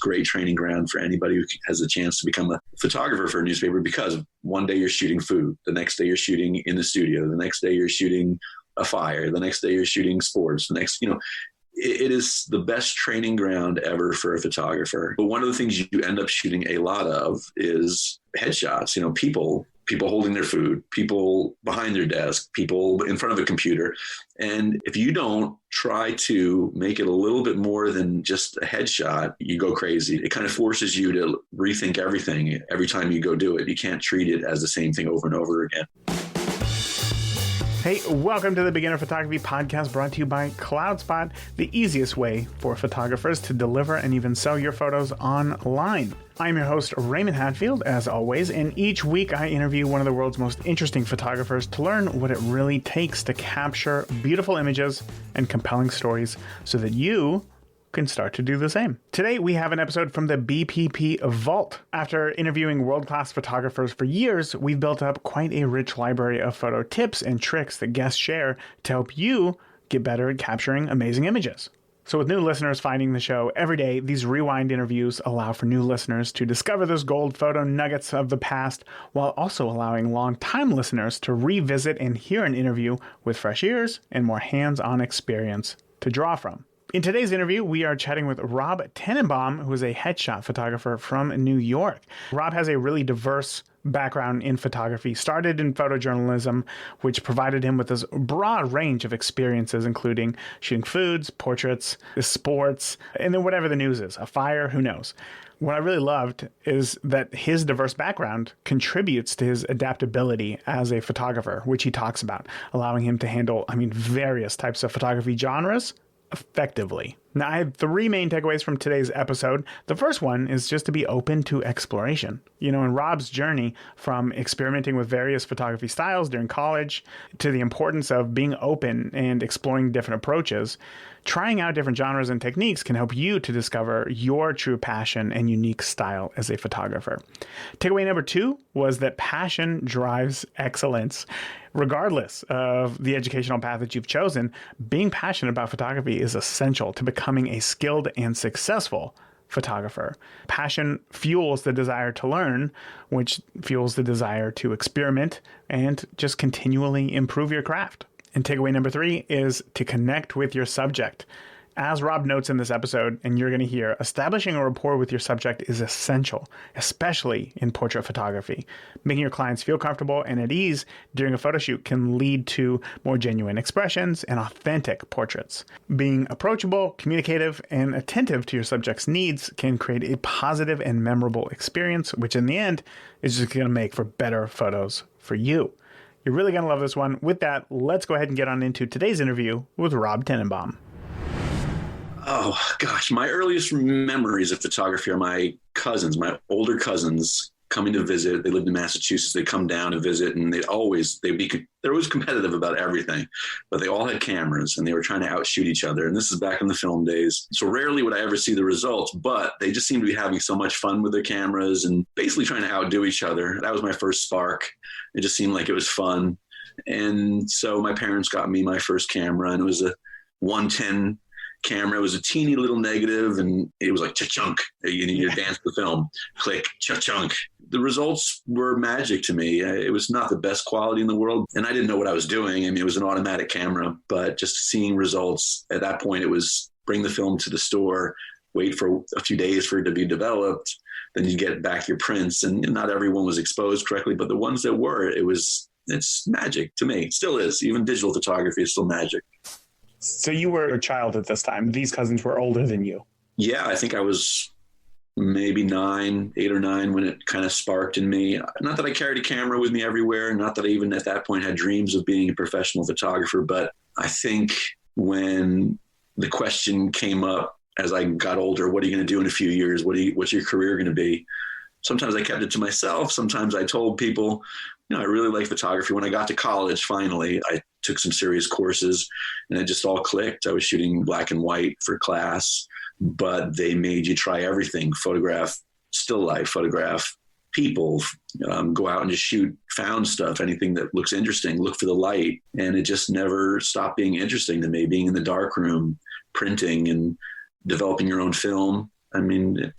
great training ground for anybody who has a chance to become a photographer for a newspaper, because one day you're shooting food, the next day you're shooting in the studio, the next day you're shooting a fire, the next day you're shooting sports, the next, it is the best training ground ever for a photographer. But one of the things you end up shooting a lot of is headshots, people holding their food, people behind their desk, people in front of a computer. And if you don't try to make it a little bit more than just a headshot, you go crazy. It kind of forces you to rethink everything every time you go do it. You can't treat it as the same thing over and over again. Hey, welcome to the Beginner Photography Podcast, brought to you by CloudSpot, the easiest way for photographers to deliver and even sell your photos online. I'm your host, Raymond Hatfield, as always, and each week I interview one of the world's most interesting photographers to learn what it really takes to capture beautiful images and compelling stories so that you can start to do the same. Today, we have an episode from the BPP Vault. After interviewing world-class photographers for years, we've built up quite a rich library of photo tips and tricks that guests share to help you get better at capturing amazing images. So with new listeners finding the show every day, these rewind interviews allow for new listeners to discover those gold photo nuggets of the past, while also allowing long-time listeners to revisit and hear an interview with fresh ears and more hands-on experience to draw from. In today's interview, we are chatting with Rob Tannenbaum, who is a headshot photographer from New York. Rob has a really diverse background in photography, started in photojournalism, which provided him with this broad range of experiences, including shooting foods, portraits, sports, and then whatever the news is, a fire, who knows. What I really loved is that his diverse background contributes to his adaptability as a photographer, which he talks about, allowing him to handle, various types of photography genres effectively. Now, I have three main takeaways from today's episode. The first one is just to be open to exploration. In Rob's journey from experimenting with various photography styles during college to the importance of being open and exploring different approaches, trying out different genres and techniques can help you to discover your true passion and unique style as a photographer. Takeaway number two was that passion drives excellence. Regardless of the educational path that you've chosen, being passionate about photography is essential to becoming a skilled and successful photographer. Passion fuels the desire to learn, which fuels the desire to experiment and just continually improve your craft. And takeaway number three is to connect with your subject. As Rob notes in this episode, and you're going to hear, establishing a rapport with your subject is essential, especially in portrait photography. Making your clients feel comfortable and at ease during a photo shoot can lead to more genuine expressions and authentic portraits. Being approachable, communicative, and attentive to your subject's needs can create a positive and memorable experience, which in the end is just going to make for better photos for you. You're really going to love this one. With that, let's go ahead and get on into today's interview with Rob Tannenbaum. Oh, gosh. My earliest memories of photography are my cousins, my older cousins coming to visit. They lived in Massachusetts. They come down to visit, and they're always competitive about everything, but they all had cameras and they were trying to outshoot each other. And this is back in the film days. So rarely would I ever see the results, but they just seemed to be having so much fun with their cameras and basically trying to outdo each other. That was my first spark. It just seemed like it was fun. And so my parents got me my first camera, and it was a 110 camera. It was a teeny little negative, and it was like cha-chunk. You dance the film, click, cha-chunk. The results were magic to me. It was not the best quality in the world, and I didn't know what I was doing. It was an automatic camera, but just seeing results at that point, it was bring the film to the store, wait for a few days for it to be developed, then you get back your prints, and not everyone was exposed correctly, but the ones that were, it's magic to me. It still is. Even digital photography is still magic. So you were a child at this time. These cousins were older than you. Yeah, I think I was maybe 8 or 9 when it kind of sparked in me. Not that I carried a camera with me everywhere. Not that I even at that point had dreams of being a professional photographer. But I think when the question came up as I got older, what are you going to do in a few years? What's your career going to be? Sometimes I kept it to myself. Sometimes I told people, I really like photography. When I got to college, finally, I took some serious courses and it just all clicked. I was shooting black and white for class, but they made you try everything. Photograph still life, photograph people, go out and just shoot found stuff, anything that looks interesting, look for the light. And it just never stopped being interesting to me, being in the dark room, printing and developing your own film. I mean,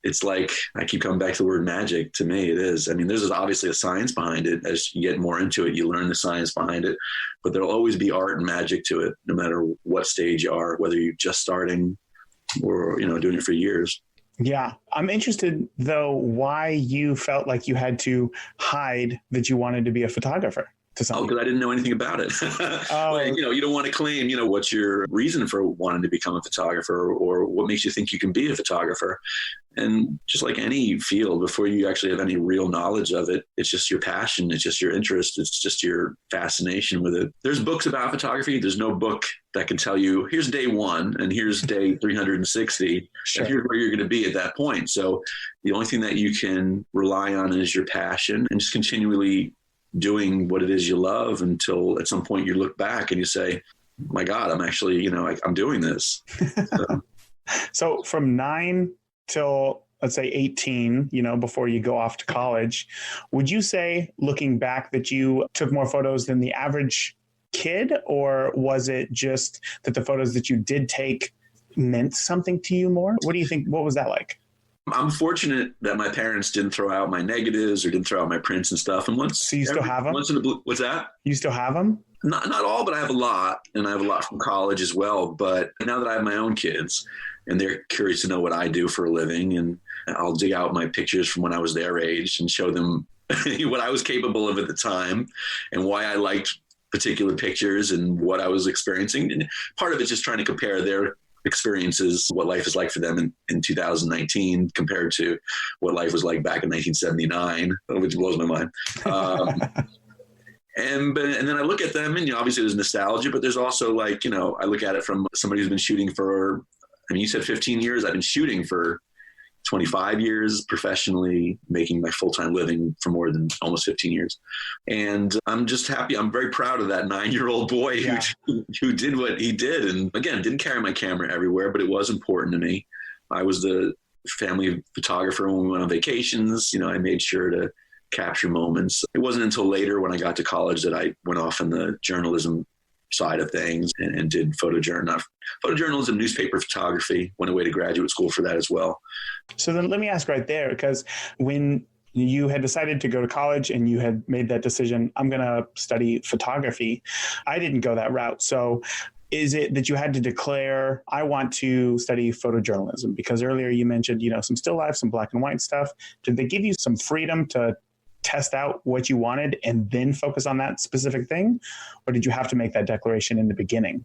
it's like, I keep coming back to the word magic. To me, it is. I mean, there's obviously a science behind it. As you get more into it, you learn the science behind it, but there'll always be art and magic to it, no matter what stage you are, whether you're just starting or, doing it for years. Yeah. I'm interested, though, why you felt like you had to hide that you wanted to be a photographer. Because I didn't know anything about it. Well, you don't want to claim, what's your reason for wanting to become a photographer, or what makes you think you can be a photographer. And just like any field, before you actually have any real knowledge of it, it's just your passion. It's just your interest. It's just your fascination with it. There's books about photography. There's no book that can tell you, here's day 1 and here's day 360. Sure. And here's where you're going to be at that point. So the only thing that you can rely on is your passion, and just continually doing what it is you love until at some point you look back and you say, my God, I'm actually, I'm doing this. So from 9 till, let's say 18, before you go off to college, would you say, looking back, that you took more photos than the average kid? Or was it just that the photos that you did take meant something to you more? What do you think? What was that like? I'm fortunate that my parents didn't throw out my negatives or didn't throw out my prints and stuff. And so you still have them? What's that? You still have them? Not all, but I have a lot, and I have a lot from college as well. But now that I have my own kids, and they're curious to know what I do for a living, and I'll dig out my pictures from when I was their age and show them what I was capable of at the time and why I liked particular pictures and what I was experiencing. And part of it's just trying to compare their experiences, what life is like for them in 2019 compared to what life was like back in 1979, which blows my mind. And then I look at them, and obviously there's nostalgia, but there's also I look at it from somebody who's been shooting for, you said 15 years. I've been shooting for 25 years professionally, making my full-time living for more than almost 15 years. And I'm just happy. I'm very proud of that 9-year-old boy who did what he did. And again, didn't carry my camera everywhere, but it was important to me. I was the family photographer when we went on vacations. I made sure to capture moments. It wasn't until later when I got to college that I went off in the journalism side of things and did photojournalism, newspaper photography, went away to graduate school for that as well. So then let me ask right there, because when you had decided to go to college and you had made that decision, I'm going to study photography, I didn't go that route. So is it that you had to declare, I want to study photojournalism? Because earlier you mentioned, some still life, some black and white stuff. Did they give you some freedom to test out what you wanted and then focus on that specific thing? Or did you have to make that declaration in the beginning?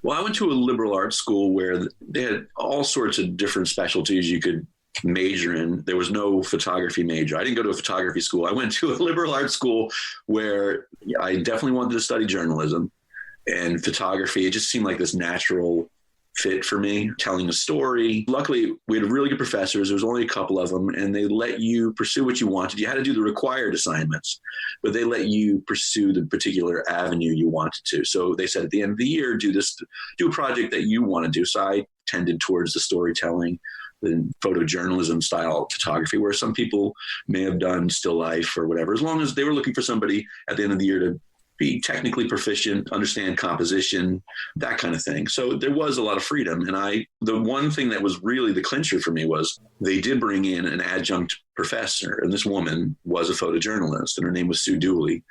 Well, I went to a liberal arts school where they had all sorts of different specialties you could major in. There was no photography major. I didn't go to a photography school. I went to a liberal arts school where I definitely wanted to study journalism and photography. It just seemed like this natural fit for me, telling a story. Luckily, we had really good professors. There was only a couple of them, and they let you pursue what you wanted. You had to do the required assignments, but they let you pursue the particular avenue you wanted to. So they said at the end of the year, do a project that you want to do. So I tended towards the storytelling, the photojournalism style photography, where some people may have done still life or whatever, as long as they were looking for somebody at the end of the year to be technically proficient, understand composition, that kind of thing. So there was a lot of freedom. And the one thing that was really the clincher for me was they did bring in an adjunct professor, and this woman was a photojournalist, and her name was Sue Dooley.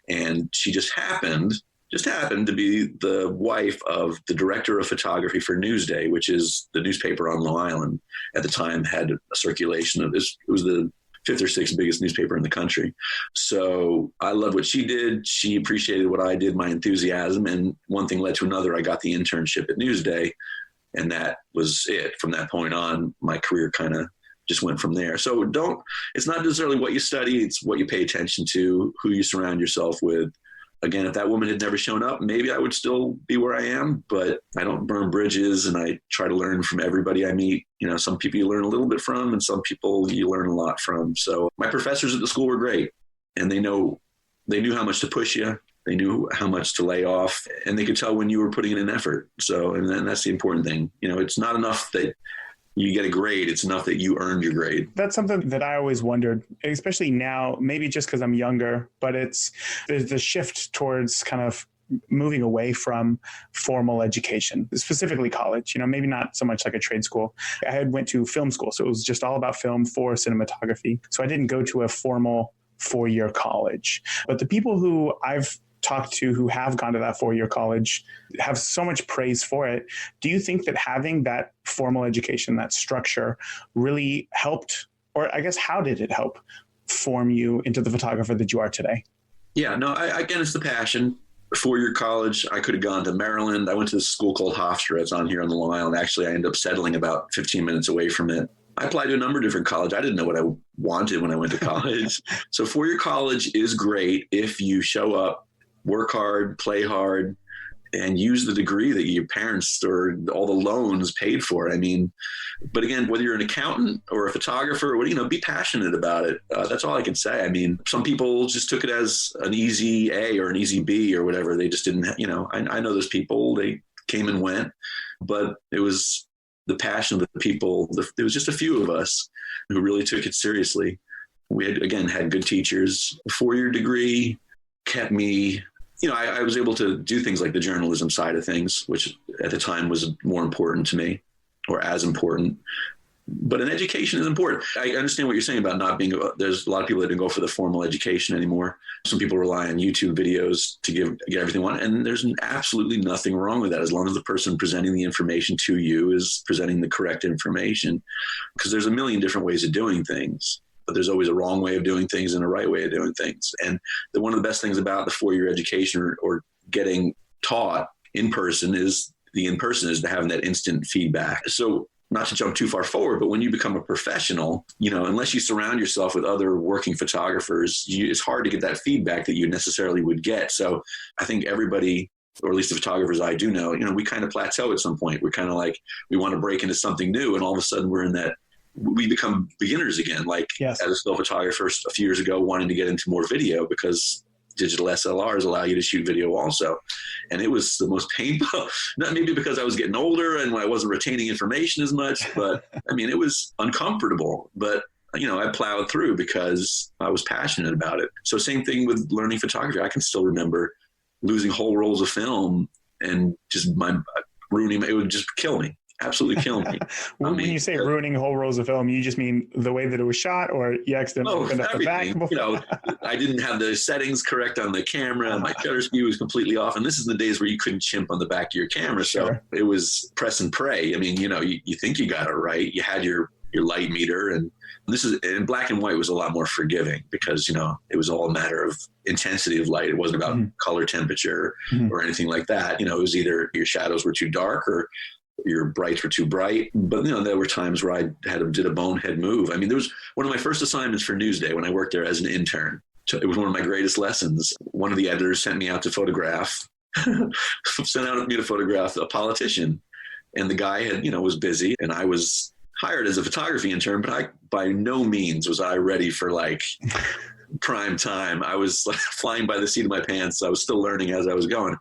And she just happened to be the wife of the director of photography for Newsday, which is the newspaper on Long Island. At the time had a circulation of this. It was the 5th or 6th biggest newspaper in the country. So I loved what she did. She appreciated what I did, my enthusiasm. And one thing led to another. I got the internship at Newsday, and that was it. From that point on, my career kind of just went from there. So it's not necessarily what you study. It's what you pay attention to, who you surround yourself with. Again, if that woman had never shown up, maybe I would still be where I am, but I don't burn bridges, and I try to learn from everybody I meet. Some people you learn a little bit from, and some people you learn a lot from. So my professors at the school were great, and they knew how much to push you. They knew how much to lay off, and they could tell when you were putting in an effort. So, and then that's the important thing. It's not enough that you get a grade. It's enough that you earned your grade. That's something that I always wondered, especially now, maybe just because I'm younger, but there's the shift towards kind of moving away from formal education, specifically college, maybe not so much like a trade school. I had went to film school, so it was just all about film for cinematography. So I didn't go to a formal 4-year college. But the people who I've talked to who have gone to that 4-year college have so much praise for it. Do you think that having that formal education, that structure, really helped, or I guess how did it help form you into the photographer that you are today? Yeah, no, again, it's the passion. 4-year college, I could have gone to Maryland. I went to this school called Hofstra. It's on here on the Long Island. Actually, I ended up settling about 15 minutes away from it. I applied to a number of different colleges. I didn't know what I wanted when I went to college. So 4-year college is great if you show up, work hard, play hard, and use the degree that your parents or all the loans paid for. I mean, but again, whether you're an accountant or a photographer, be passionate about it. That's all I can say. I mean, some people just took it as an easy A or an easy B or whatever. They just didn't, I know those people, they came and went, but it was the passion of the people. There was just a few of us who really took it seriously. We had good teachers. A 4-year degree kept me, I was able to do things like the journalism side of things, which at the time was more important to me, or as important. But an education is important. I understand what you're saying about not being, there's a lot of people that don't go for the formal education anymore. Some people rely on YouTube videos to get everything they want. And there's absolutely nothing wrong with that, as long as the person presenting the information to you is presenting the correct information. Because there's a million different ways of doing things. But there's always a wrong way of doing things and a right way of doing things. And one of the best things about the 4-year education or getting taught in person is to having that instant feedback. So not to jump too far forward, but when you become a professional, unless you surround yourself with other working photographers, it's hard to get that feedback that you necessarily would get. So I think everybody, or at least the photographers I do know, we kind of plateau at some point. We're kind of like, we want to break into something new. And all of a sudden we're in that, we become beginners again. Like yes. As a still photographer a few years ago, wanting to get into more video because digital SLRs allow you to shoot video also. And it was the most painful, not maybe because I was getting older and I wasn't retaining information as much, but I mean, it was uncomfortable, but I plowed through because I was passionate about it. So same thing with learning photography. I can still remember losing whole rolls of film and just ruining, it would just kill me. Absolutely kill me. When you say ruining whole rolls of film, you just mean the way that it was shot, or you accidentally opened up the back? I didn't have the settings correct on the camera. My shutter speed was completely off. And this is the days where you couldn't chimp on the back of your camera. So Sure. It was press and pray. I mean, you think you got it right. You had your light meter, and this is in black and white was a lot more forgiving because, it was all a matter of intensity of light. It wasn't about color temperature or anything like that. It was either your shadows were too dark or your brights were too bright. But, there were times where I did a bonehead move. I mean, there was one of my first assignments for Newsday when I worked there as an intern. It was one of my greatest lessons. One of the editors sent me out to photograph, a politician. And the guy was busy, and I was hired as a photography intern, but by no means was I ready for prime time. I was flying by the seat of my pants. I was still learning as I was going.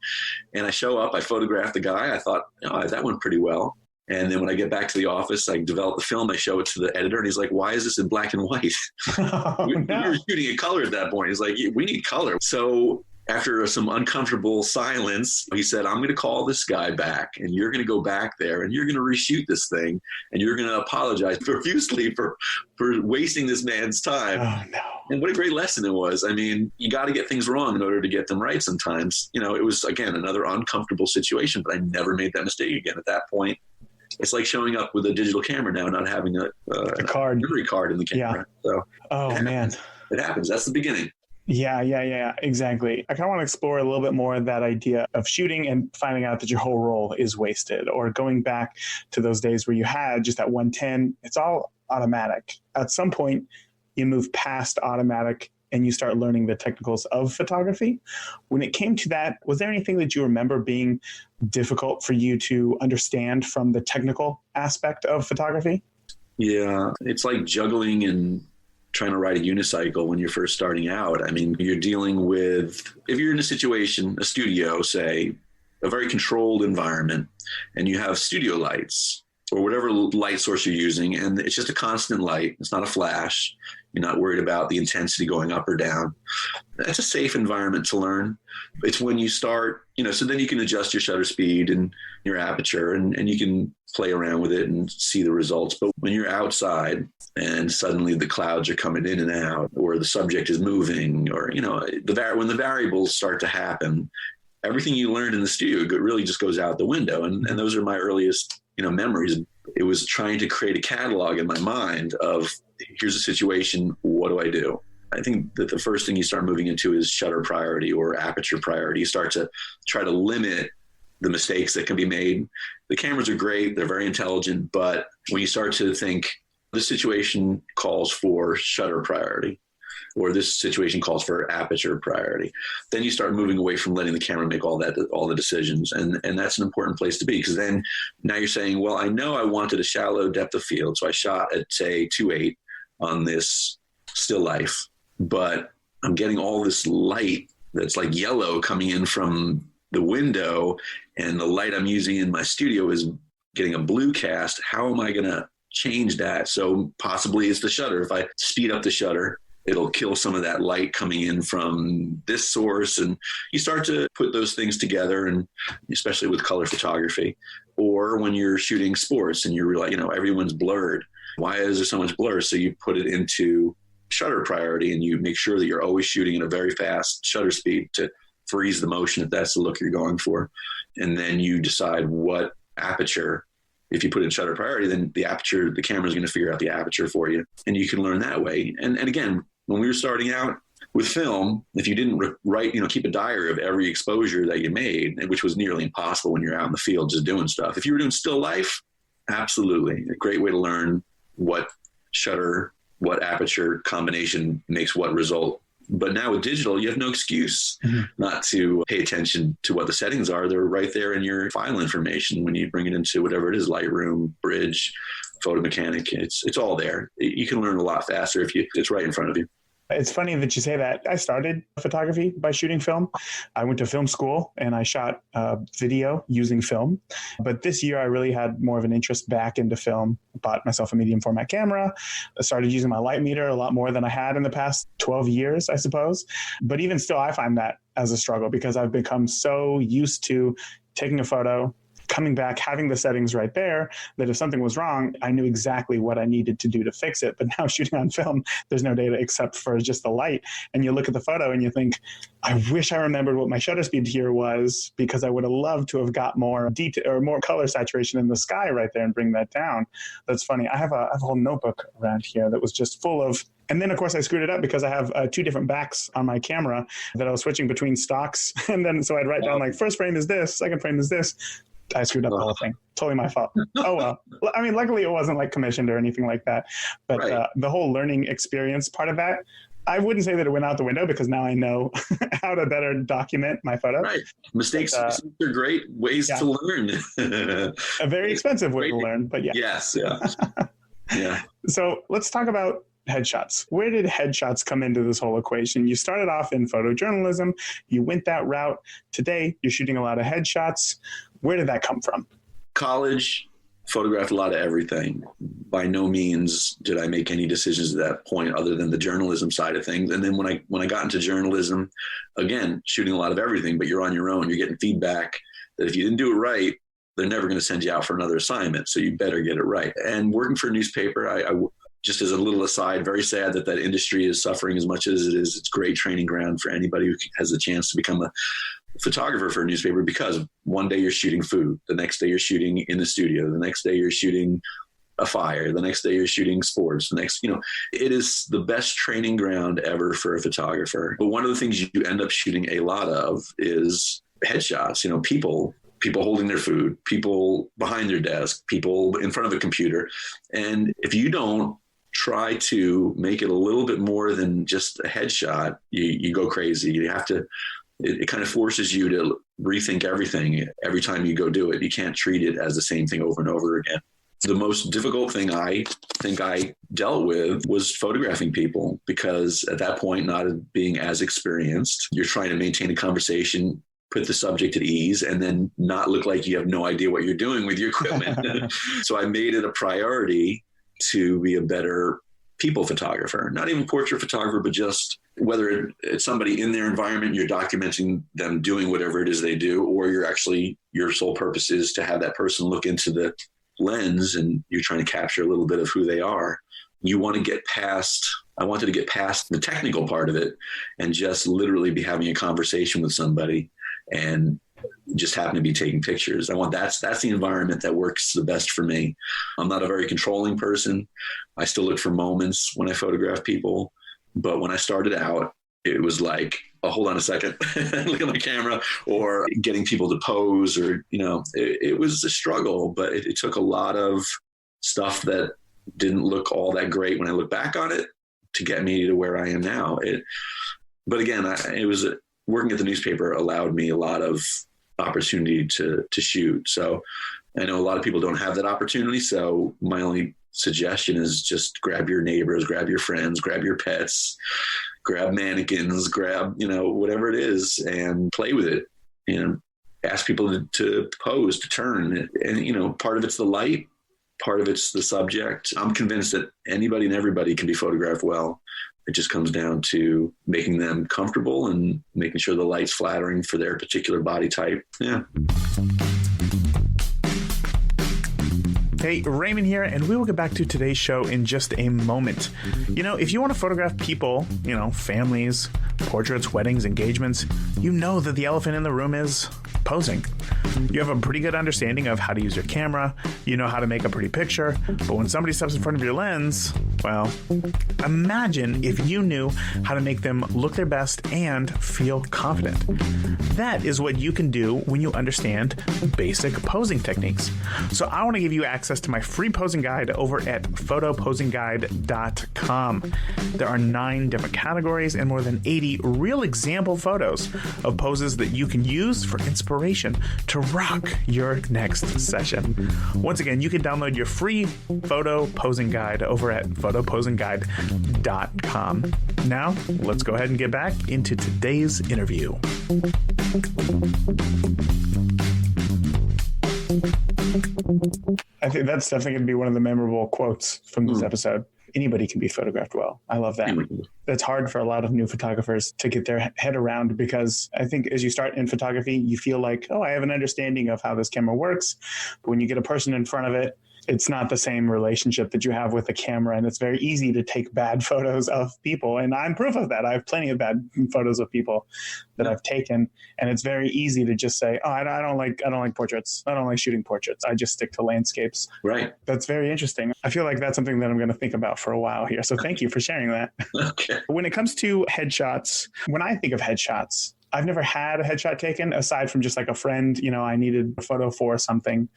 And I show up, I photographed the guy. I thought, that went pretty well. And then when I get back to the office, I develop the film. I show it to the editor, and he's like, "Why is this in black and white?" We were shooting in color at that point. He's like, "We need color." So after some uncomfortable silence, he said, "I'm going to call this guy back, and you're going to go back there, and you're going to reshoot this thing, and you're going to apologize profusely for wasting this man's time." Oh, no. And what a great lesson it was. I mean, you got to get things wrong in order to get them right sometimes. It was, again, another uncomfortable situation, but I never made that mistake again. At that point, it's like showing up with a digital camera now, not having a memory card in the camera. Yeah. So, man. It happens. That's the beginning. Yeah, exactly. I kind of want to explore a little bit more of that idea of shooting and finding out that your whole roll is wasted, or going back to those days where you had just that 110. It's all automatic. At some point, you move past automatic and you start learning the technicals of photography. When it came to that, was there anything that you remember being difficult for you to understand from the technical aspect of photography? Yeah, it's like juggling and trying to ride a unicycle when you're first starting out. I mean, you're dealing with, if you're in a situation, a studio, say, a very controlled environment, and you have studio lights, or whatever light source you're using. And it's just a constant light. It's not a flash. You're not worried about the intensity going up or down. That's a safe environment to learn. It's when you start, so then you can adjust your shutter speed and your aperture and you can play around with it and see the results. But when you're outside and suddenly the clouds are coming in and out, or the subject is moving, or, when the variables start to happen, everything you learned in the studio really just goes out the window. And those are my earliest, memories. It was trying to create a catalog in my mind of, here's a situation, what do I do? I think that the first thing you start moving into is shutter priority or aperture priority. You start to try to limit the mistakes that can be made. The cameras are great. They're very intelligent. But when you start to think, this situation calls for shutter priority, or this situation calls for aperture priority, then you start moving away from letting the camera make all the decisions. And that's an important place to be, because then now you're saying, well, I know I wanted a shallow depth of field. So I shot at, say, 2.8 on this still life, but I'm getting all this light that's like yellow coming in from the window, and the light I'm using in my studio is getting a blue cast. How am I going to change that? So possibly it's the shutter. If I speed up the shutter, it'll kill some of that light coming in from this source. And you start to put those things together, and especially with color photography, or when you're shooting sports and you're like, everyone's blurred. Why is there so much blur? So you put it into shutter priority, and you make sure that you're always shooting at a very fast shutter speed to freeze the motion if that's the look you're going for. And then you decide what aperture. If you put in shutter priority, then the camera is going to figure out the aperture for you, and you can learn that way. And again, when we were starting out with film, if you didn't write, keep a diary of every exposure that you made, which was nearly impossible when you're out in the field just doing stuff. If you were doing still life, absolutely a great way to learn what shutter, what aperture combination makes what result. But now with digital, you have no excuse not to pay attention to what the settings are. They're right there in your file information when you bring it into whatever it is, Lightroom, Bridge, Photo Mechanic. It's all there. You can learn a lot faster if it's right in front of you. It's funny that you say that. I started photography by shooting film. I went to film school and I shot video using film. But this year I really had more of an interest back into film. Bought myself a medium format camera. I started using my light meter a lot more than I had in the past 12 years, I suppose. But even still, I find that as a struggle, because I've become so used to taking a photo, coming back, having the settings right there, that if something was wrong, I knew exactly what I needed to do to fix it. But now shooting on film, there's no data except for just the light. And you look at the photo and you think, I wish I remembered what my shutter speed here was, because I would have loved to have got more detail or more color saturation in the sky right there and bring that down. That's funny. I have a whole notebook around here that was just full of, and then of course I screwed it up because I have two different backs on my camera that I was switching between stocks. And then so I'd write down like, first frame is this, second frame is this. I screwed up the whole thing. Totally my fault. Oh, well. I mean, luckily it wasn't like commissioned or anything like that. But right. The whole learning experience part of that, I wouldn't say that it went out the window, because now I know how to better document my photo. Right. Mistakes are great ways to learn. A very expensive way to learn, but yeah. Yes. Yeah. Yeah. So let's talk about headshots. Where did headshots come into this whole equation? You started off in photojournalism. You went that route. Today, you're shooting a lot of headshots. Where did that come from? College, photographed a lot of everything. By no means did I make any decisions at that point other than the journalism side of things. And then when I got into journalism, again, shooting a lot of everything, but you're on your own. You're getting feedback that if you didn't do it right, they're never going to send you out for another assignment. So you better get it right. And working for a newspaper, I just as a little aside, very sad that industry is suffering as much as it is. It's a great training ground for anybody who has the chance to become a photographer for a newspaper, because one day you're shooting food, the next day you're shooting in the studio, the next day you're shooting a fire, the next day you're shooting sports, the next, it is the best training ground ever for a photographer. But one of the things you end up shooting a lot of is headshots, people holding their food, people behind their desk, people in front of a computer. And if you don't try to make it a little bit more than just a headshot, you go crazy. You have to, it kind of forces you to rethink everything every time you go do it. You can't treat it as the same thing over and over again. The most difficult thing I think I dealt with was photographing people, because at that point, not being as experienced, you're trying to maintain a conversation put the subject at ease and then not look like you have no idea what you're doing with your equipment. So I made it a priority to be a better people photographer, not even portrait photographer, but just whether it's somebody in their environment, you're documenting them doing whatever it is they do, or your sole purpose is to have that person look into the lens and you're trying to capture a little bit of who they are. I wanted to get past the technical part of it and just literally be having a conversation with somebody and just happen to be taking pictures. That's the environment that works the best for me. I'm not a very controlling person. I still look for moments when I photograph people. But when I started out, it was like, oh, hold on a second, look at my camera, or getting people to pose, or, it was a struggle, but it took a lot of stuff that didn't look all that great when I look back on it to get me to where I am now. But again, working at the newspaper allowed me a lot of opportunity to shoot. So I know a lot of people don't have that opportunity. So my only suggestion is just grab your neighbors, grab your friends, grab your pets, grab mannequins, grab, whatever it is, and play with it. Ask people to pose, to turn. And, part of it's the light, part of it's the subject. I'm convinced that anybody and everybody can be photographed well. It just comes down to making them comfortable and making sure the light's flattering for their particular body type. Yeah. Hey, Raymond here, and we will get back to today's show in just a moment. If you want to photograph people, families, portraits, weddings, engagements, you know that the elephant in the room is posing. You have a pretty good understanding of how to use your camera, you know how to make a pretty picture, but when somebody steps in front of your lens, well, imagine if you knew how to make them look their best and feel confident. That is what you can do when you understand basic posing techniques. So I want to give you access to my free posing guide over at photoposingguide.com. There are 9 different categories and more than 80 real example photos of poses that you can use for inspiration to rock your next session. Once again, you can download your free photo posing guide over at photoposingguide.com. Now, let's go ahead and get back into today's interview. I think that's definitely going to be one of the memorable quotes from this episode. Anybody can be photographed well. I love that. That's hard for a lot of new photographers to get their head around, because I think as you start in photography, you feel like, oh, I have an understanding of how this camera works. But when you get a person in front of it, it's not the same relationship that you have with a camera, and it's very easy to take bad photos of people. And I'm proof of that. I have plenty of bad photos of people that I've taken, and it's very easy to just say, "Oh, I don't like portraits. I don't like shooting portraits. I just stick to landscapes." Right. That's very interesting. I feel like that's something that I'm going to think about for a while here. So thank you for sharing that. Okay. When it comes to headshots, when I think of headshots, I've never had a headshot taken aside from just like a friend, I needed a photo for something.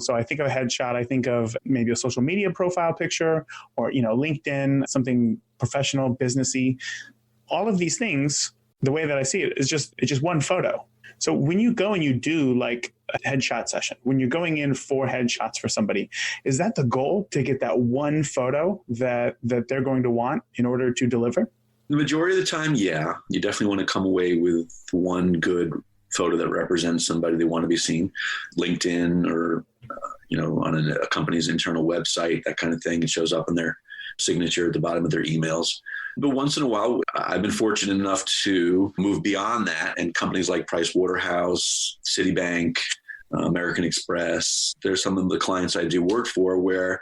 So I think of a headshot, I think of maybe a social media profile picture or, LinkedIn, something professional, businessy. All of these things, the way that I see it is it's just one photo. So when you go and you do like a headshot session, when you're going in for headshots for somebody, is that the goal, to get that one photo that they're going to want in order to deliver? The majority of the time, yeah. You definitely want to come away with one good photo that represents somebody they want to be seen. LinkedIn or, on a company's internal website, that kind of thing. It shows up in their signature at the bottom of their emails. But once in a while, I've been fortunate enough to move beyond that. And companies like Pricewaterhouse, Citibank, American Express, there's some of the clients I do work for where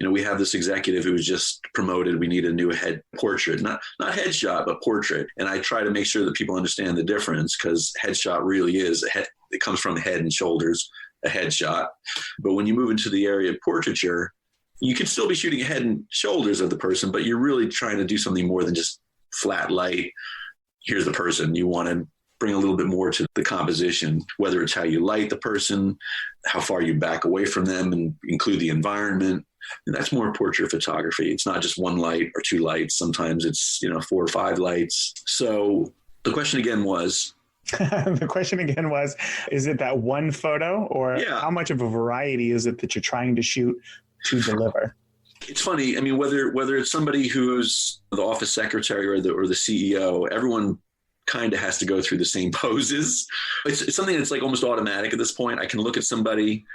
we have this executive who was just promoted. We need a new head portrait, not headshot, but portrait. And I try to make sure that people understand the difference, because headshot really is it comes from head and shoulders, a headshot. But when you move into the area of portraiture, you can still be shooting head and shoulders of the person, but you're really trying to do something more than just flat light. Here's the person. You want to bring a little bit more to the composition, whether it's how you light the person, how far you back away from them and include the environment. And that's more portrait photography. It's not just one light or two lights. Sometimes it's, 4 or 5 lights. So the question again was, is it that one photo, or how much of a variety is it that you're trying to shoot to deliver? It's funny. I mean, whether it's somebody who's the office secretary or the CEO, everyone kind of has to go through the same poses. It's something that's like almost automatic at this point. I can look at somebody,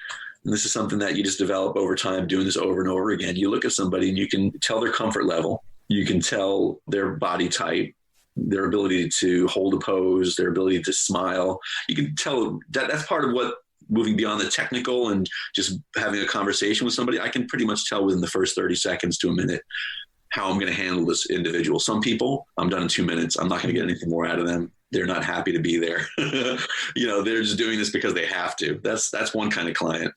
and this is something that you just develop over time, doing this over and over again. You look at somebody and you can tell their comfort level. You can tell their body type, their ability to hold a pose, their ability to smile. You can tell that's part of what, moving beyond the technical and just having a conversation with somebody, I can pretty much tell within the first 30 seconds to a minute how I'm going to handle this individual. Some people, I'm done in 2 minutes. I'm not going to get anything more out of them. They're not happy to be there. They're just doing this because they have to. That's one kind of client.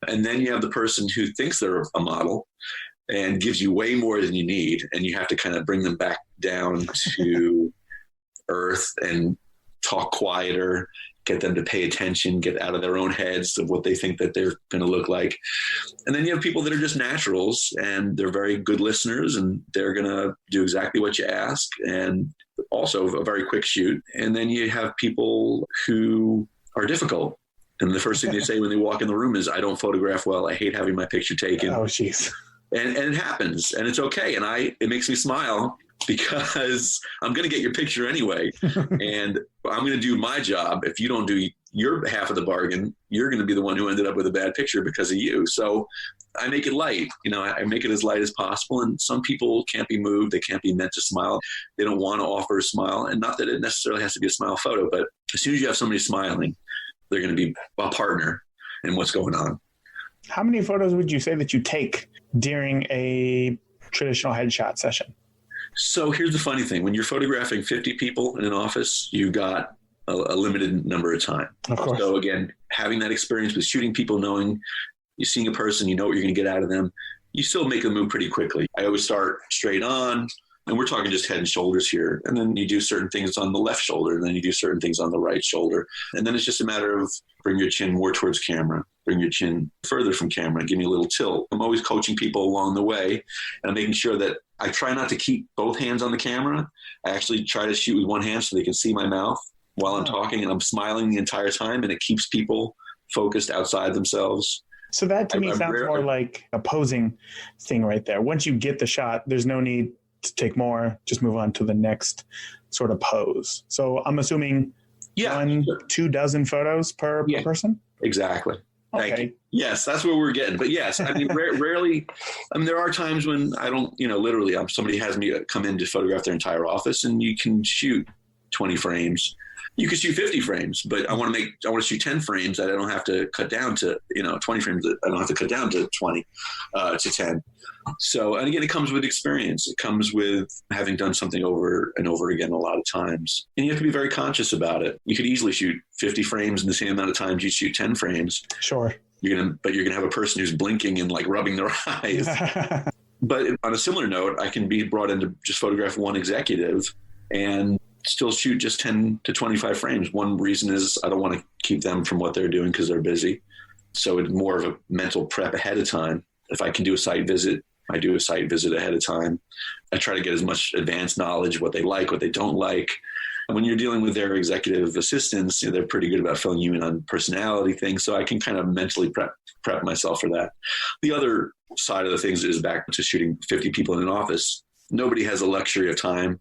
And then you have the person who thinks they're a model and gives you way more than you need. And you have to kind of bring them back down to earth and talk quieter, get them to pay attention, get out of their own heads of what they think that they're going to look like. And then you have people that are just naturals, and they're very good listeners, and they're going to do exactly what you ask, and also a very quick shoot. And then you have people who are difficult. And the first thing they say when they walk in the room is, I don't photograph well. I hate having my picture taken. Oh, jeez. And it happens, and it's okay. And it makes me smile, because I'm going to get your picture anyway. And I'm going to do my job. If you don't do your half of the bargain, you're going to be the one who ended up with a bad picture because of you. So I make it light. I make it as light as possible. And some people can't be moved. They can't be meant to smile. They don't want to offer a smile. And not that it necessarily has to be a smile photo, but as soon as you have somebody smiling, they're going to be a partner in what's going on. How many photos would you say that you take during a traditional headshot session? So here's the funny thing. When you're photographing 50 people in an office, you got a limited number of time. Of course. So again, having that experience with shooting people, knowing you're seeing a person, you know what you're going to get out of them, you still make them move pretty quickly. I always start straight on, and we're talking just head and shoulders here. And then you do certain things on the left shoulder, and then you do certain things on the right shoulder. And then it's just a matter of bring your chin more towards camera, bring your chin further from camera, give me a little tilt. I'm always coaching people along the way, and I'm making sure that I try not to keep both hands on the camera. I actually try to shoot with one hand so they can see my mouth while I'm talking, and I'm smiling the entire time, and it keeps people focused outside themselves. So that to me sounds more like a posing thing right there. Once you get the shot, there's no need to take more, just move on to the next sort of pose. So I'm assuming 1-2 dozen photos per person? Exactly. Thank Okay. you. Yes, that's what we're getting. But yes, I mean, rarely, there are times when I don't, literally, somebody has me come in to photograph their entire office, and you can shoot 20 frames. You can shoot 50 frames, but I want to shoot 10 frames that I don't have to cut down to, 20 frames that I don't have to cut down to 20, to 10. So, and again, it comes with experience. It comes with having done something over and over again a lot of times. And you have to be very conscious about it. You could easily shoot 50 frames in the same amount of time you shoot 10 frames. Sure. You're going to have a person who's blinking and like rubbing their eyes. But on a similar note, I can be brought in to just photograph one executive and still shoot just 10 to 25 frames. One reason is I don't want to keep them from what they're doing because they're busy. So it's more of a mental prep ahead of time. If I can do a site visit, I do a site visit ahead of time. I try to get as much advanced knowledge, what they like, what they don't like. And when you're dealing with their executive assistants, they're pretty good about filling you in on personality things. So I can kind of mentally prep myself for that. The other side of the things is back to shooting 50 people in an office. Nobody has the luxury of time.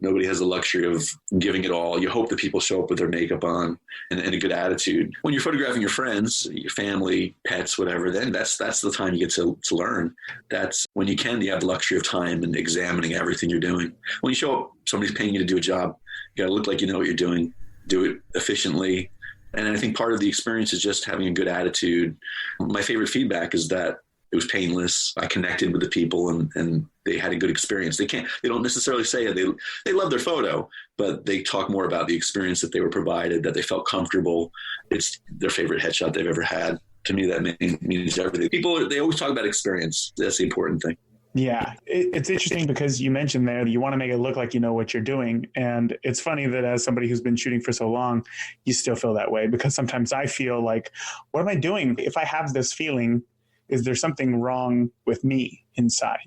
Nobody has the luxury of giving it all. You hope that people show up with their makeup on and a good attitude. When you're photographing your friends, your family, pets, whatever, then that's the time you get to learn. That's when you have the luxury of time and examining everything you're doing. When you show up, somebody's paying you to do a job. You got to look like you know what you're doing, do it efficiently. And I think part of the experience is just having a good attitude. My favorite feedback is that it was painless. I connected with the people and they had a good experience. They don't necessarily say they love their photo, but they talk more about the experience that they were provided, that they felt comfortable. It's their favorite headshot they've ever had. To me, that means everything. People, they always talk about experience. That's the important thing. Yeah, it's interesting because you mentioned there that you want to make it look like you know what you're doing. And it's funny that as somebody who's been shooting for so long, you still feel that way, because sometimes I feel like, what am I doing? If I have this feeling, is there something wrong with me inside,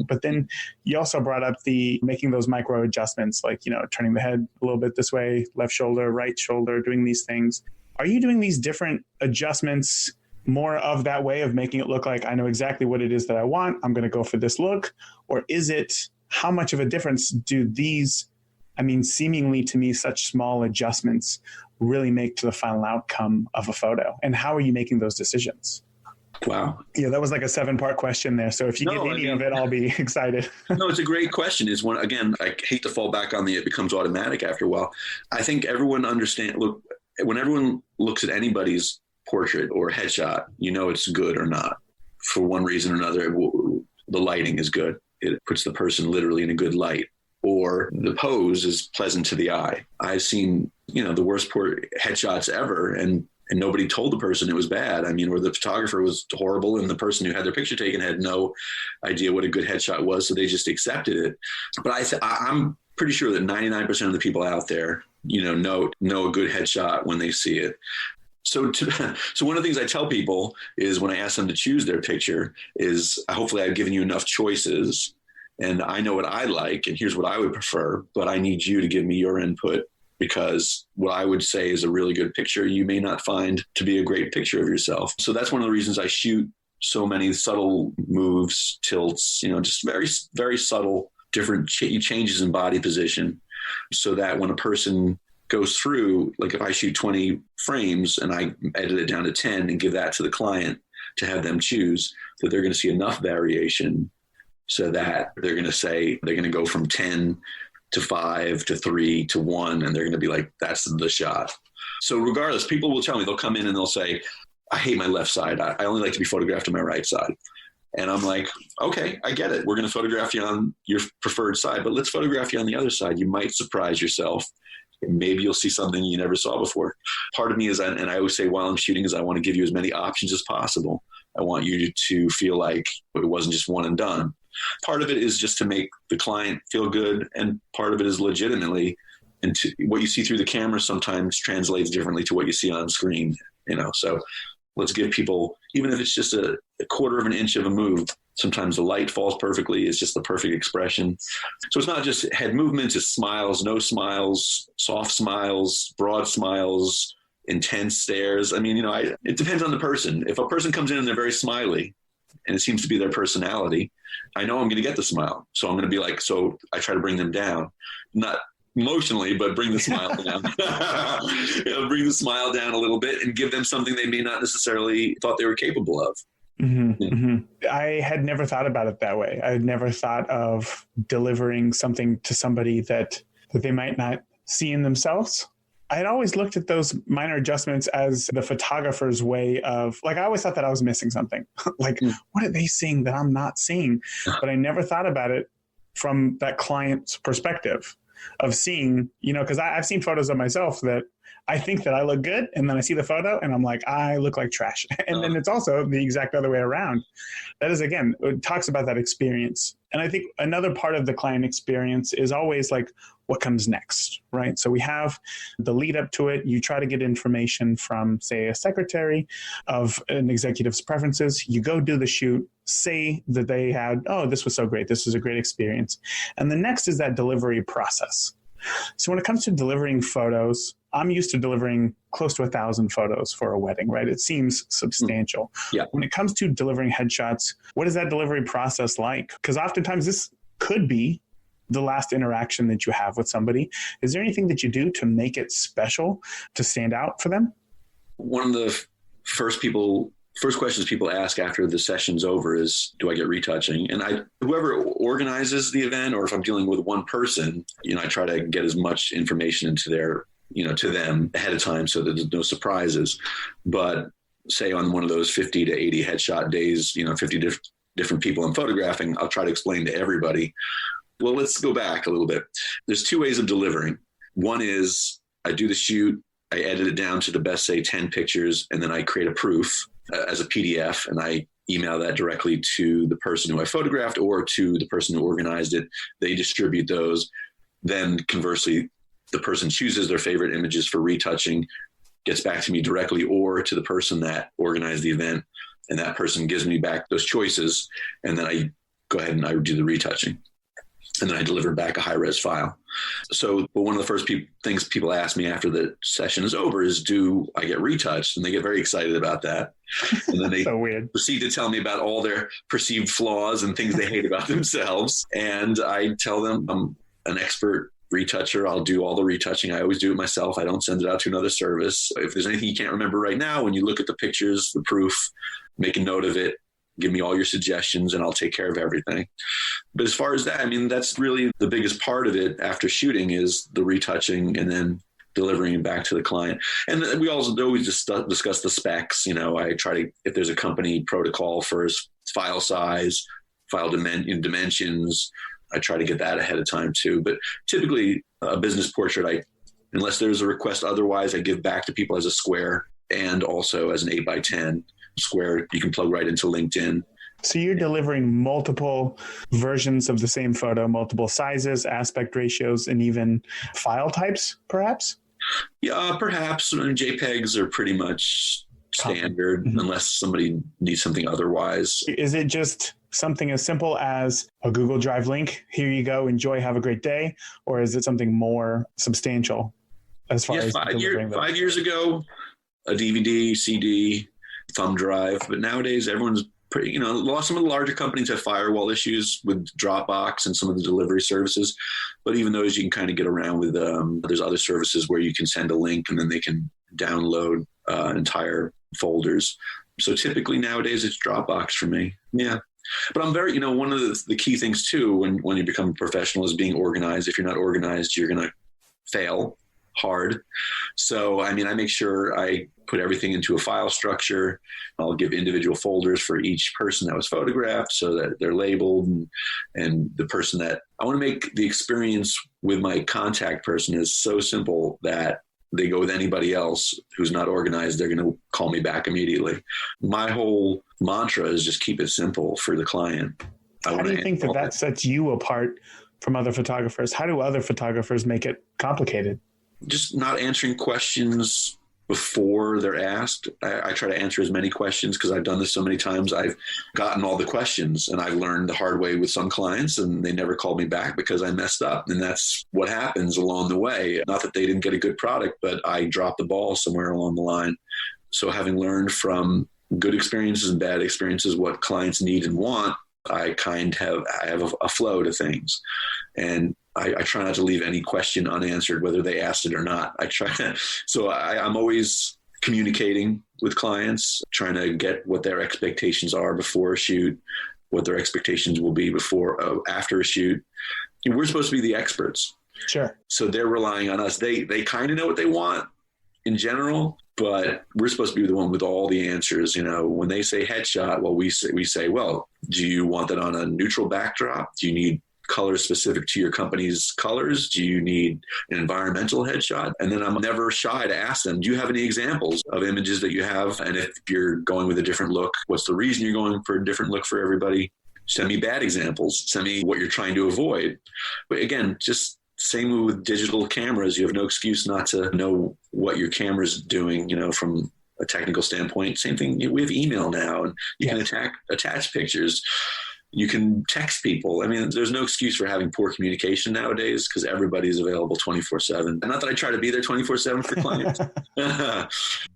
But then you also brought up the making those micro adjustments, like, turning the head a little bit this way, left shoulder, right shoulder, doing these things. Are you doing these different adjustments more of that way of making it look like I know exactly what it is that I want, I'm going to go for this look? Or is it, how much of a difference do these I mean, seemingly to me, such small adjustments really make to the final outcome of a photo. And how are you making those decisions? Wow. Yeah, that was like a 7-part question there. So if you get any of it, I'll be excited. No, it's a great question. Is one, again, I hate to fall back on it becomes automatic after a while. I think everyone look, when everyone looks at anybody's portrait or headshot, it's good or not. For one reason or another, the lighting is good. It puts the person literally in a good light, or the pose is pleasant to the eye. I've seen, the worst headshots ever, and nobody told the person it was bad. I mean, or the photographer was horrible and the person who had their picture taken had no idea what a good headshot was, so they just accepted it. But I'm pretty sure that 99% of the people out there, know a good headshot when they see it. So one of the things I tell people is when I ask them to choose their picture is hopefully I've given you enough choices and I know what I like and here's what I would prefer, but I need you to give me your input, because what I would say is a really good picture, you may not find to be a great picture of yourself. So that's one of the reasons I shoot so many subtle moves, tilts, just very, very subtle, different changes in body position, so that when a person goes through, like if I shoot 20 frames and I edit it down to 10 and give that to the client to have them choose, that they're going to see enough variation so that they're going to go from 10 to 5 to 3 to 1, and they're going to be like, that's the shot. So regardless, people will tell me, they'll come in and they'll say, I hate my left side. I only like to be photographed on my right side. And I'm like, okay, I get it. We're going to photograph you on your preferred side, but let's photograph you on the other side. You might surprise yourself. Maybe you'll see something you never saw before. Part of me is, and I always say while I'm shooting, is I want to give you as many options as possible. I want you to feel like it wasn't just one and done. Part of it is just to make the client feel good, and part of it is legitimately, and what you see through the camera sometimes translates differently to what you see on screen, so let's give people, even if it's just a quarter of an inch of a move, sometimes the light falls perfectly. It's just the perfect expression. So it's not just head movements, it's smiles, no smiles, soft smiles, broad smiles, intense stares. I mean, it depends on the person. If a person comes in and they're very smiley and it seems to be their personality, I know I'm going to get the smile. So I'm going to be like, so I try to bring them down, not emotionally, but bring the smile down. Bring the smile down a little bit and give them something they may not necessarily thought they were capable of. Mm-hmm, mm-hmm. I had never thought about it that way. I had never thought of delivering something to somebody that they might not see in themselves. I had always looked at those minor adjustments as the photographer's way of, like, I always thought that I was missing something. What are they seeing that I'm not seeing? But I never thought about it from that client's perspective of seeing, because I've seen photos of myself that I think that I look good, and then I see the photo and I'm like, I look like trash. And then it's also the exact other way around. That is, again, it talks about that experience. And I think another part of the client experience is always like, what comes next, right? So we have the lead up to it. You try to get information from, say, a secretary of an executive's preferences. You go do the shoot, say that they had, oh, this was so great. This was a great experience. And the next is that delivery process. So when it comes to delivering photos, I'm used to delivering close to 1,000 photos for a wedding, right? It seems substantial. Yeah. When it comes to delivering headshots, what is that delivery process like? Because oftentimes this could be the last interaction that you have with somebody. Is there anything that you do to make it special, to stand out for them? One of the first questions people ask after the session's over is, do I get retouching? And whoever organizes the event, or if I'm dealing with one person, I try to get as much information into their, to them ahead of time so that there's no surprises. But say on one of those 50 to 80 headshot days, 50 different people I'm photographing, I'll try to explain to everybody. Well, let's go back a little bit. There's two ways of delivering. One is I do the shoot, I edit it down to the best, say 10 pictures, and then I create a proof as a PDF, and I email that directly to the person who I photographed or to the person who organized it. They distribute those. Then conversely, the person chooses their favorite images for retouching, gets back to me directly, or to the person that organized the event, and that person gives me back those choices, and then I go ahead and I do the retouching. And then I deliver back a high-res file. So one of the first things people ask me after the session is over is, do I get retouched? And they get very excited about that. And then they so weird. Proceed to tell me about all their perceived flaws and things they hate about themselves. And I tell them I'm an expert retoucher. I'll do all the retouching. I always do it myself. I don't send it out to another service. If there's anything you can't remember right now, when you look at the pictures, the proof, make a note of it, give me all your suggestions, and I'll take care of everything. But as far as that, I mean, that's really the biggest part of it after shooting is the retouching and then delivering it back to the client. And we also always just discuss the specs. You know, I try to, if there's a company protocol for file size, file dimensions, I try to get that ahead of time too. But typically a business portrait, unless there's a request otherwise, I give back to people as a square and also as an 8x10 square. You can plug right into LinkedIn. So you're delivering multiple versions of the same photo, multiple sizes, aspect ratios, and even file types, perhaps? Yeah, perhaps. JPEGs are pretty much standard unless somebody needs something otherwise. Is it just something as simple as a Google Drive link? Here you go. Enjoy. Have a great day. Or is it something more substantial as far as delivering those? 5 years ago, a DVD, CD, thumb drive. But nowadays, everyone's pretty, some of the larger companies have firewall issues with Dropbox and some of the delivery services. But even those you can kind of get around with, there's other services where you can send a link and then they can download entire folders. So typically nowadays it's Dropbox for me. Yeah. But I'm very, one of the key things too, when you become a professional is being organized. If you're not organized, you're going to fail hard. So, I make sure I put everything into a file structure. I'll give individual folders for each person that was photographed so that they're labeled, and the person that I want to make the experience with my contact person is so simple that they go with anybody else who's not organized, they're going to call me back immediately. My whole mantra is just keep it simple for the client. How do you think that sets you apart from other photographers? How do other photographers make it complicated? Just not answering questions before they're asked. I try to answer as many questions because I've done this so many times. I've gotten all the questions and I've learned the hard way with some clients and they never called me back because I messed up. And that's what happens along the way. Not that they didn't get a good product, but I dropped the ball somewhere along the line. So having learned from good experiences and bad experiences what clients need and want, I have a flow to things. And I try not to leave any question unanswered, whether they asked it or not. I'm always communicating with clients, trying to get what their expectations are before a shoot, what their expectations will be after a shoot. We're supposed to be the experts. Sure. So they're relying on us. They kind of know what they want in general, but we're supposed to be the one with all the answers. When they say headshot, well, we say, well, do you want that on a neutral backdrop? Do you need colors specific to your company's colors? Do you need an environmental headshot? And then I'm never shy to ask them, do you have any examples of images that you have? And if you're going with a different look, what's the reason you're going for a different look for everybody? Send me bad examples. Send me what you're trying to avoid. But again, just same with digital cameras. You have no excuse not to know what your camera's doing, from a technical standpoint. Same thing. We have email now, and you can attach pictures. You can text people. There's no excuse for having poor communication nowadays because everybody's available 24/7. Not that I try to be there 24/7 for clients,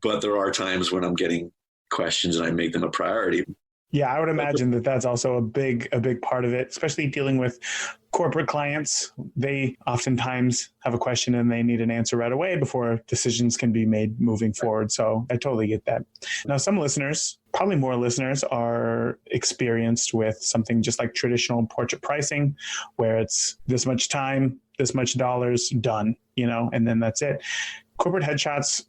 but there are times when I'm getting questions and I make them a priority. Yeah, I would imagine that that's also a big part of it, especially dealing with corporate clients. They oftentimes have a question and they need an answer right away before decisions can be made moving forward. So I totally get that. Now, some listeners, probably more listeners, are experienced with something just like traditional portrait pricing, where it's this much time, this much dollars, done, and then that's it. Corporate headshots,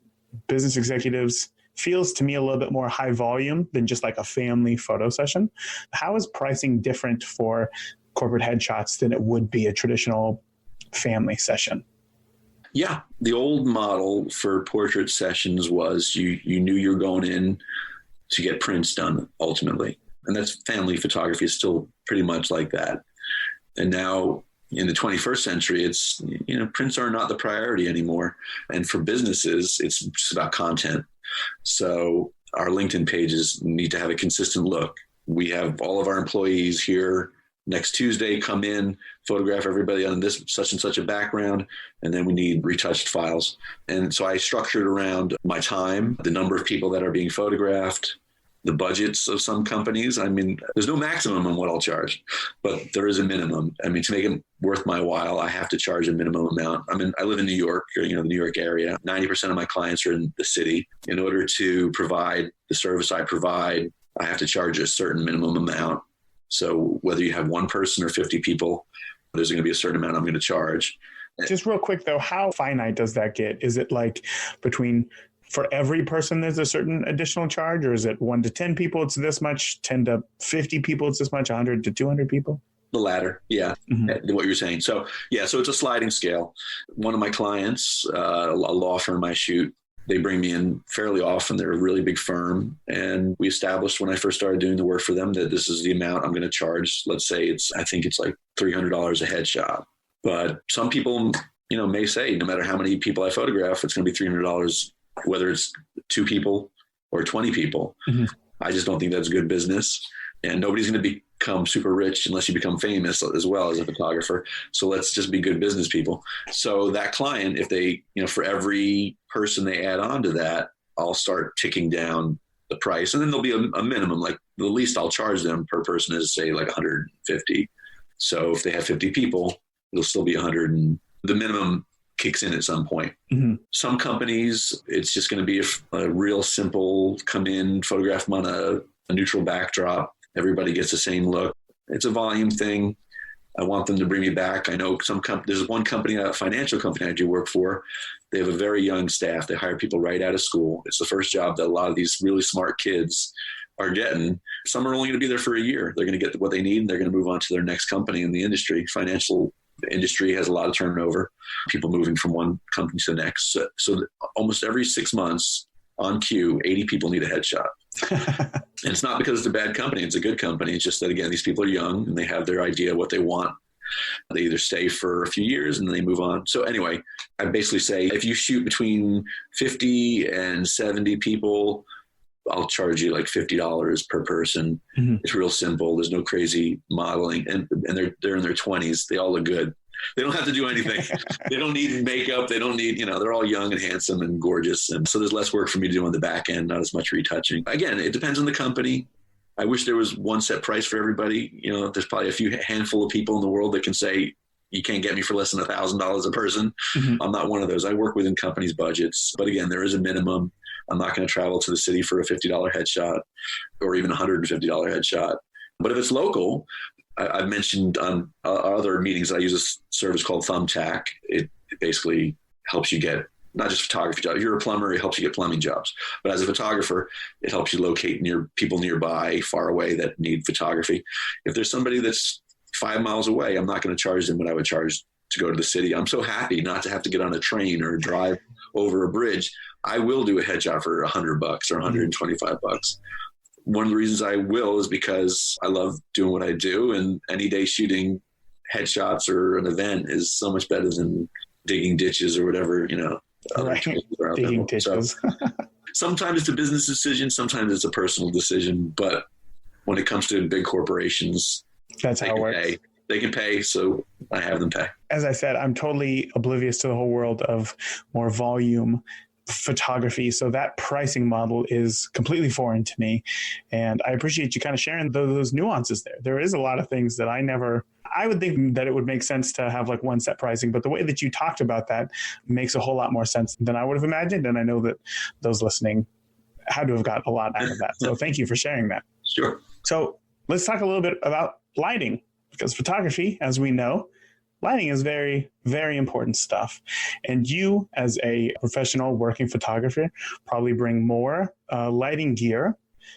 business executives, feels to me a little bit more high volume than just like a family photo session. How is pricing different for corporate headshots than it would be a traditional family session? Yeah. The old model for portrait sessions was you knew you were going in to get prints done ultimately. And that's family photography is still pretty much like that. And now in the 21st century, it's, prints are not the priority anymore. And for businesses, it's just about content. So our LinkedIn pages need to have a consistent look. We have all of our employees here next Tuesday, come in, photograph everybody on this such and such a background, and then we need retouched files. And so I structured around my time, the number of people that are being photographed, the budgets of some companies. I mean, there's no maximum on what I'll charge, but there is a minimum. I mean, to make it worth my while, I have to charge a minimum amount. I mean, I live in New York, or, the New York area. 90% of my clients are in the city. In order to provide the service I provide, I have to charge a certain minimum amount. So whether you have one person or 50 people, there's going to be a certain amount I'm going to charge. Just real quick, though, how finite does that get? Is it like for every person, there's a certain additional charge, or is it 1 to 10 people, it's this much, 10 to 50 people, it's this much, 100 to 200 people? The latter. Yeah. Mm-hmm. What you're saying. So it's a sliding scale. One of my clients, a law firm I shoot, they bring me in fairly often. They're a really big firm. And we established when I first started doing the work for them that this is the amount I'm going to charge. Let's say I think it's like $300 a headshot. But some people, may say no matter how many people I photograph, it's going to be $300, whether it's 2 people or 20 people. Mm-hmm. I just don't think that's good business. And nobody's going to become super rich unless you become famous as well as a photographer. So let's just be good business people. So that client, if they, for every person they add on to that, I'll start ticking down the price. And then there'll be a minimum, like the least I'll charge them per person is say like 150. So if they have 50 people, it'll still be 100, and the minimum kicks in at some point. Mm-hmm. Some companies, it's just going to be a real simple, come in, photograph them on a neutral backdrop. Everybody gets the same look. It's a volume thing. I want them to bring me back. I know there's one company, a financial company I do work for. They have a very young staff. They hire people right out of school. It's the first job that a lot of these really smart kids are getting. Some are only going to be there for a year. They're going to get what they need, and they're going to move on to their next company in the industry. Financial industry has a lot of turnover, people moving from one company to the next. So almost every 6 months on cue, 80 people need a headshot. And it's not because it's a bad company. It's a good company. It's just that, again, these people are young and they have their idea of what they want. They either stay for a few years and then they move on. So anyway, I basically say if you shoot between 50 and 70 people, I'll charge you like $50 per person. Mm-hmm. It's real simple. There's no crazy modeling, and they're in their 20s. They all look good. They don't have to do anything. They don't need makeup. They don't need, they're all young and handsome and gorgeous. And so there's less work for me to do on the back end, not as much retouching. Again, it depends on the company. I wish there was one set price for everybody. There's probably a handful of people in the world that can say, you can't get me for less than $1,000 a person. Mm-hmm. I'm not one of those. I work within companies' budgets. But again, there is a minimum. I'm not going to travel to the city for a $50 headshot or even a $150 headshot. But if it's local, I've mentioned on other meetings, I use a service called Thumbtack. It basically helps you get not just photography jobs. If you're a plumber, it helps you get plumbing jobs. But as a photographer, it helps you locate people nearby, far away that need photography. If there's somebody that's 5 miles away, I'm not going to charge them what I would charge to go to the city. I'm so happy not to have to get on a train or drive over a bridge. I will do a headshot for $100 or $125. One of the reasons I will is because I love doing what I do, and any day shooting headshots or an event is so much better than digging ditches or whatever, Right. Digging ditches. So, sometimes it's a business decision, sometimes it's a personal decision, but when it comes to big corporations, that's how it works. They can pay, so I have them pay. As I said, I'm totally oblivious to the whole world of more volume photography. So that pricing model is completely foreign to me. And I appreciate you kind of sharing those nuances there. There is a lot of things that I would think that it would make sense to have like one set pricing, but the way that you talked about that makes a whole lot more sense than I would have imagined. And I know that those listening had to have got a lot out of that. So thank you for sharing that. Sure. So let's talk a little bit about lighting, because photography, as we know, lighting is very, very important stuff. And you, as a professional working photographer, probably bring more lighting gear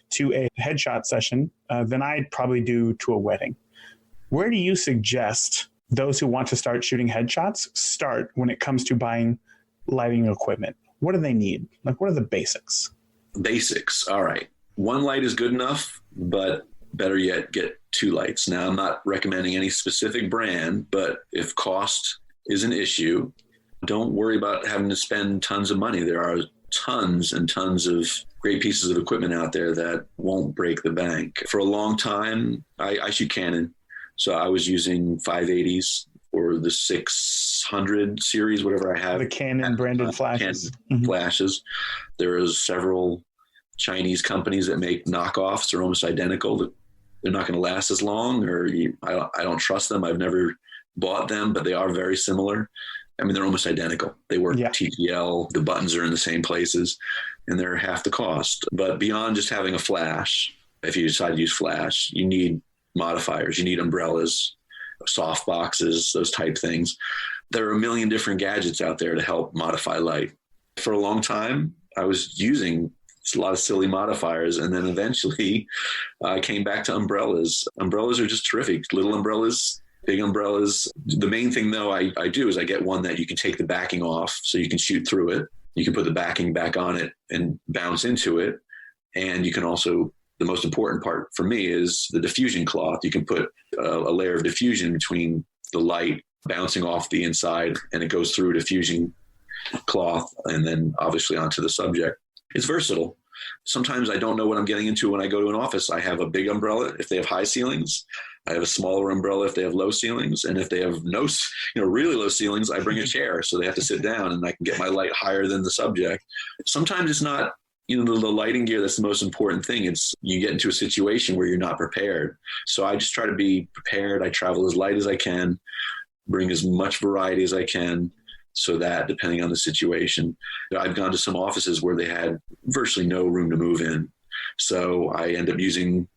to a headshot session than I'd probably do to a wedding. Where do you suggest those who want to start shooting headshots start when it comes to buying lighting equipment? What do they need? Like, what are the basics? Basics. All right. One light is good enough, but better yet, get 2 lights. Now, I'm not recommending any specific brand, but if cost is an issue, don't worry about having to spend tons of money. There are tons and tons of great pieces of equipment out there that won't break the bank. For a long time, I shoot Canon. So I was using 580s or the 600 series, whatever I have. The Canon branded flashes. Canon flashes. There is several Chinese companies that make knockoffs are almost identical. That they're not going to last as long, or I don't trust them. I've never bought them, but they are very similar. I mean, they're almost identical. They work TTL. The buttons are in the same places, and they're half the cost. But beyond just having a flash, if you decide to use flash, you need modifiers. You need umbrellas, soft boxes, those type things. There are a million different gadgets out there to help modify light. For a long time, I was using a lot of silly modifiers, and then eventually I came back to umbrellas. Umbrellas are just terrific. Little umbrellas, big umbrellas. The main thing, though, I do is I get one that you can take the backing off so you can shoot through it. You can put the backing back on it and bounce into it. And you can also, the most important part for me is the diffusion cloth. You can put a layer of diffusion between the light bouncing off the inside, and it goes through a diffusion cloth and then obviously onto the subject. It's versatile. Sometimes I don't know what I'm getting into when I go to an office. I have a big umbrella if they have high ceilings. I have a smaller umbrella if they have low ceilings. And if they have really low ceilings, I bring a chair so they have to sit down and I can get my light higher than the subject. Sometimes it's not, the lighting gear that's the most important thing. It's you get into a situation where you're not prepared. So I just try to be prepared. I travel as light as I can, bring as much variety as I can, so that depending on the situation, I've gone to some offices where they had virtually no room to move in. So I end up using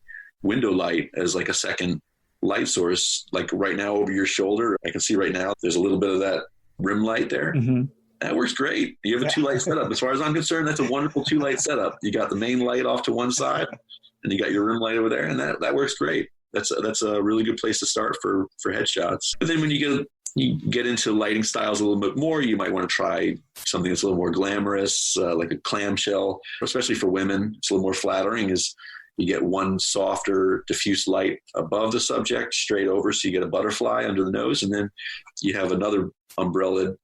window light as like a second light source. Like right now over your shoulder, I can see right now there's a little bit of that rim light there. Mm-hmm. That works great. You have a 2-light setup. As far as I'm concerned, that's a wonderful 2-light setup. You got the main light off to one side and you got your rim light over there, and that works great. That's a really good place to start for headshots. But then when you get into lighting styles a little bit more, you might want to try something that's a little more glamorous, like a clamshell, especially for women. It's a little more flattering is you get one softer diffuse light above the subject straight over. So you get a butterfly under the nose, and then you have another umbrella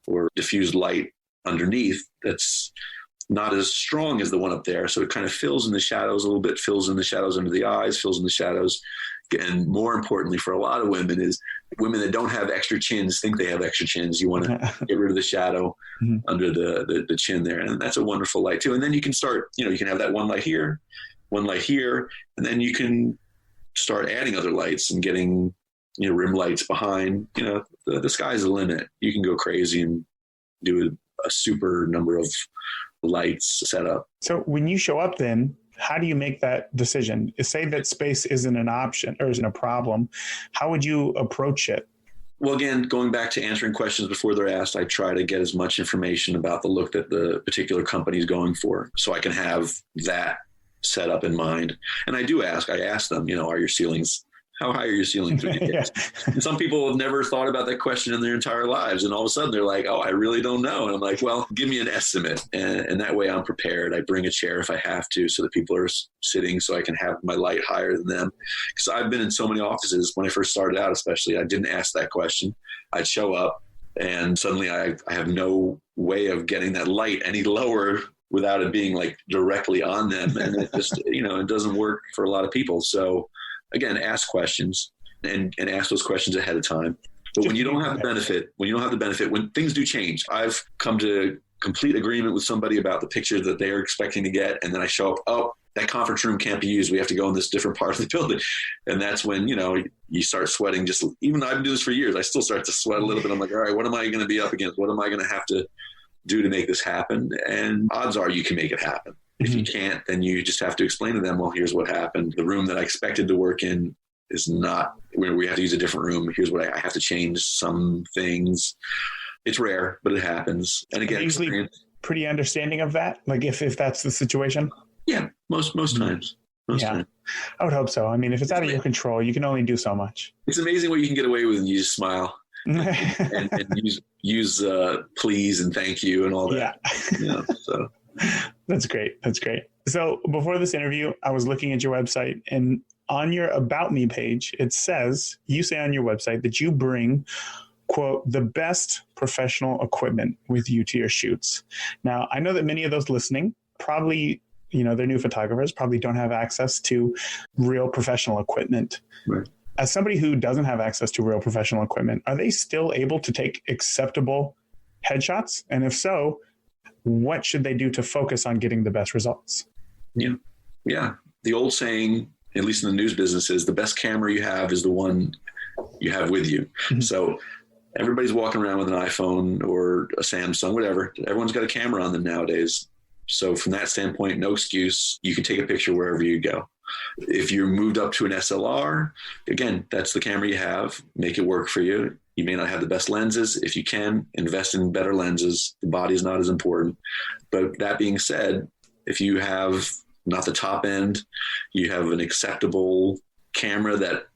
or diffused light underneath that's not as strong as the one up there. So it kind of fills in the shadows a little bit, fills in the shadows under the eyes, fills in the shadows. And more importantly for a lot of women is women that don't have extra chins think they have extra chins. You want to get rid of the shadow under the chin there. And that's a wonderful light too. And then you can start, you can have that one light here, and then you can start adding other lights and getting, rim lights behind. The sky's the limit. You can go crazy and do a super number of lights set up. So when you show up then, how do you make that decision? Say that space isn't an option or isn't a problem. How would you approach it? Well, again, going back to answering questions before they're asked, I try to get as much information about the look that the particular company is going for so I can have that set up in mind. And I ask them, are your ceilings, how high are your ceilings? And some people have never thought about that question in their entire lives. And all of a sudden they're like, oh, I really don't know. And I'm like, well, give me an estimate. And that way I'm prepared. I bring a chair if I have to so that people are sitting so I can have my light higher than them. Because I've been in so many offices when I first started out, especially, I didn't ask that question. I'd show up and suddenly I have no way of getting that light any lower without it being like directly on them. And it just, it doesn't work for a lot of people. So again, ask questions and ask those questions ahead of time. But when you don't have the benefit, when things do change, I've come to complete agreement with somebody about the picture that they're expecting to get. And then I show up, oh, that conference room can't be used. We have to go in this different part of the building. And that's when, you start sweating. Even though I've been doing this for years, I still start to sweat a little bit. I'm like, all right, what am I going to be up against? What am I going to have to do to make this happen? And odds are you can make it happen. If you can't, then you just have to explain to them, well, here's what happened. The room that I expected to work in is not, we have to use a different room. Here's what I have to change some things. It's rare, but it happens. And again, usually pretty understanding of that. Like if that's the situation. Yeah, most times. Most times. I would hope so. I mean, if it's out of your control, you can only do so much. It's amazing what you can get away with and you just smile and use please and thank you and all that. Yeah. So. That's great. So before this interview, I was looking at your website, and on your About Me page, you say on your website that you bring, quote, the best professional equipment with you to your shoots. Now, I know that many of those listening probably, they're new photographers, probably don't have access to real professional equipment. Right. As somebody who doesn't have access to real professional equipment, are they still able to take acceptable headshots? And if so, what should they do to focus on getting the best results? Yeah. Yeah. The old saying, at least in the news business, is the best camera you have is the one you have with you. Mm-hmm. So everybody's walking around with an iPhone or a Samsung, whatever. Everyone's got a camera on them nowadays. So from that standpoint, no excuse. You can take a picture wherever you go. If you're moved up to an SLR, again, that's the camera you have. Make it work for you. You may not have the best lenses. If you can, invest in better lenses. The body is not as important. But that being said, if you have not the top end, you have an acceptable camera that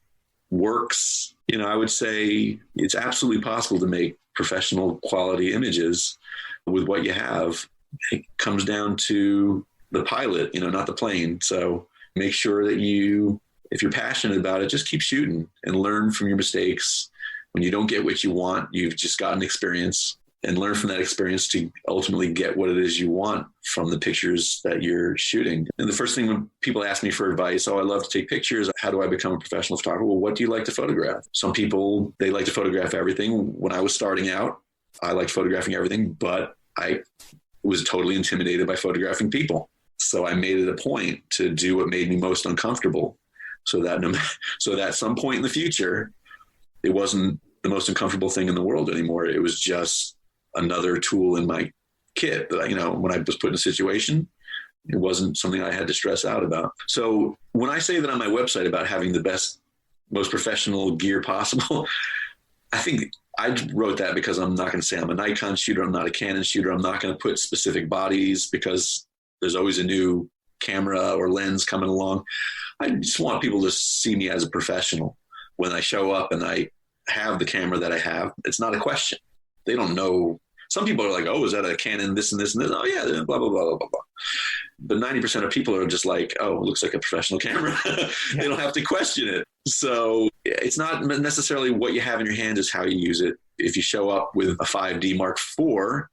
works, I would say it's absolutely possible to make professional quality images with what you have. It comes down to the pilot, not the plane. So make sure that if you're passionate about it, just keep shooting and learn from your mistakes. When you don't get what you want, you've just gotten experience, and learn from that experience to ultimately get what it is you want from the pictures that you're shooting. And the first thing when people ask me for advice, I love to take pictures. How do I become a professional photographer? Well, what do you like to photograph? Some people, they like to photograph everything. When I was starting out, I liked photographing everything, but I was totally intimidated by photographing people. So I made it a point to do what made me most uncomfortable, so that some point in the future, it wasn't the most uncomfortable thing in the world anymore. It was just another tool in my kit that when I was put in a situation, it wasn't something I had to stress out about. So when I say that on my website about having the best, most professional gear possible, I think I wrote that because I'm not going to say I'm a Nikon shooter. I'm not a Canon shooter. I'm not going to put specific bodies because there's always a new camera or lens coming along. I just want people to see me as a professional. When I show up and I have the camera that I have, it's not a question. They don't know. Some people are like, oh, is that a Canon, this and this and this? Oh, yeah, blah, blah, blah, blah, blah. But 90% of people are just like, oh, it looks like a professional camera. They don't have to question it. So it's not necessarily what you have in your hand, is how you use it. If you show up with a 5D Mark IV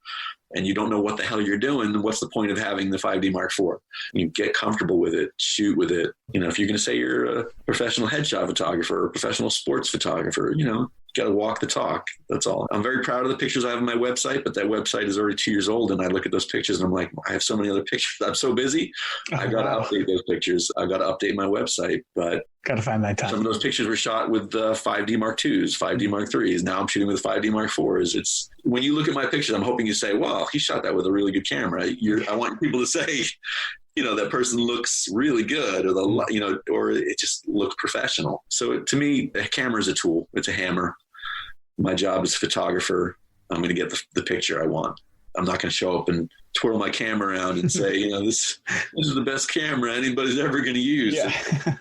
and you don't know what the hell you're doing, then what's the point of having the 5D Mark IV? You get comfortable with it, shoot with it. If you're going to say you're a professional headshot photographer or professional sports photographer, you got to walk the talk. That's all. I'm very proud of the pictures I have on my website, but that website is already 2 years old. And I look at those pictures and I'm like, I have so many other pictures. I'm so busy. I got to update those pictures. I got to update my website, but got to find that time. Some of those pictures were shot with 5D Mark IIs, 5D Mark IIIs. Now I'm shooting with 5D Mark IVs. It's when you look at my pictures, I'm hoping you say, well, he shot that with a really good camera. I want people to say, that person looks really good, or or it just looks professional. So to me, a camera is a tool. It's a hammer. My job as a photographer, I'm going to get the picture I want. I'm not going to show up and twirl my camera around and say, this is the best camera anybody's ever going to use. Yeah.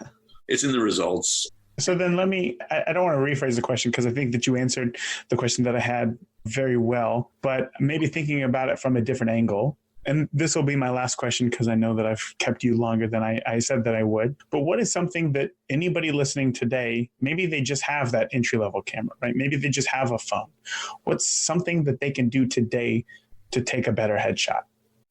It's in the results. So then I don't want to rephrase the question because I think that you answered the question that I had very well, but maybe thinking about it from a different angle. And this will be my last question because I know that I've kept you longer than I said that I would. But what is something that anybody listening today, maybe they just have that entry-level camera, right? Maybe they just have a phone. What's something that they can do today to take a better headshot?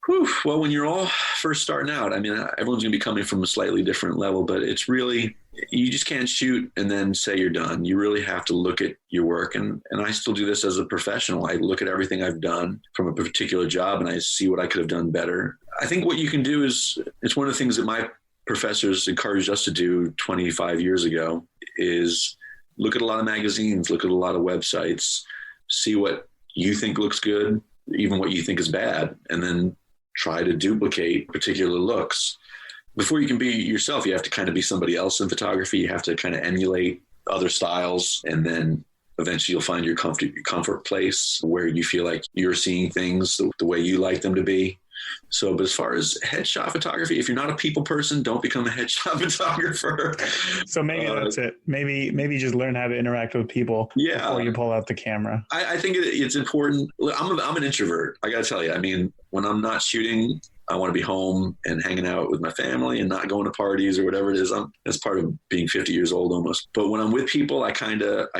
Whew. Well, when you're all first starting out, everyone's going to be coming from a slightly different level, but it's really, you just can't shoot and then say you're done. You really have to look at your work. And I still do this as a professional. I look at everything I've done from a particular job and I see what I could have done better. I think what you can do is, it's one of the things that my professors encouraged us to do 25 years ago, is look at a lot of magazines, look at a lot of websites, see what you think looks good, even what you think is bad, and then try to duplicate particular looks. Before you can be yourself, you have to kind of be somebody else in photography. You have to kind of emulate other styles, and then eventually you'll find your comfort place where you feel like you're seeing things the way you like them to be. So, but as far as headshot photography, if you're not a people person, don't become a headshot photographer. So maybe that's it. Maybe just learn how to interact with people before you pull out the camera. I think it's important. I'm an introvert. I got to tell you, when I'm not shooting, I want to be home and hanging out with my family and not going to parties or whatever it is. That's part of being 50 years old almost. But when I'm with people, I